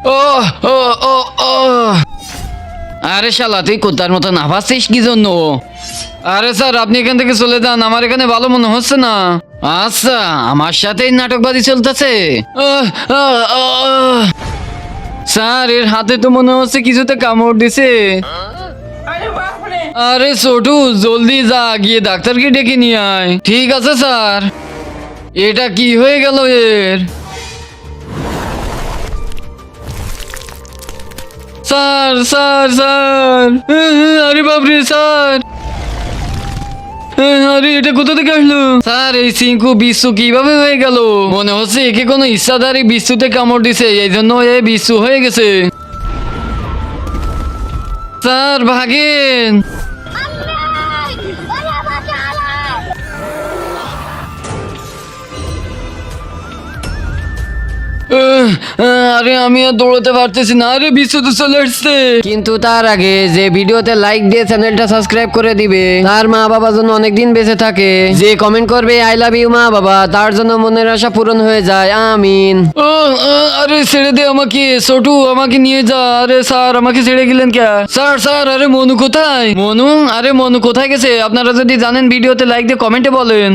ও ও ও ও আরে শালা তুই কুত্তার মতো নাফাচ্ছিস কি জন্য? আরে স্যার আপনি এখান থেকে চলে যান, আমার এখানে ভালো মনে হচ্ছে না। আচ্ছা আমার সাথেই নাটকবাজি চলতেছে। স্যার এর হাতে তো মনে হচ্ছে কিছুতে কামড় দিছে। আরে ছোটু জলদি যা, গিয়ে ডাক্তারকে ডেকে নিয়ে আয়। ঠিক আছে স্যার। এটা কি হয়ে গেল এর? স্যার স্যার স্যার, আরে বাপরে স্যার, আরে এটা কোথা থেকে আসলো? স্যার এই চিঙ্কু বিচ্ছু কিভাবে হয়ে গেল? মনে হচ্ছে একে কোনো ইচ্ছাধারী বিচ্ছুতে কামড় দিছে, এই জন্য এ বিচ্ছু হয়ে গেছে। স্যার ভাগেন। আরে আমি আর দৌড়াতে পারতেছি না, আরে বিচ্ছু তো চলে আসছে। কিন্তু তার আগে যে ভিডিওতে লাইক দিয়ে চ্যানেলটা সাবস্ক্রাইব করে দিবে, তার মা বাবা যেন অনেকদিন বেঁচে থাকে, যে কমেন্ট করবে আই লাভ ইউ মা বাবা, তার জন্য মনের আশা পূরণ হয়ে যায়, আমিন। আরে ছেড়ে দে আমাকে ছোটু, আমাকে নিয়ে যা। আরে স্যার আমাকে ছেড়ে গেলেন কে? স্যার স্যার, আরে মনু কোথায়? মনু, আরে মনু কোথায় গেছে? আপনারা যদি জানেন ভিডিওতে লাইক দিয়ে কমেন্টে বলেন।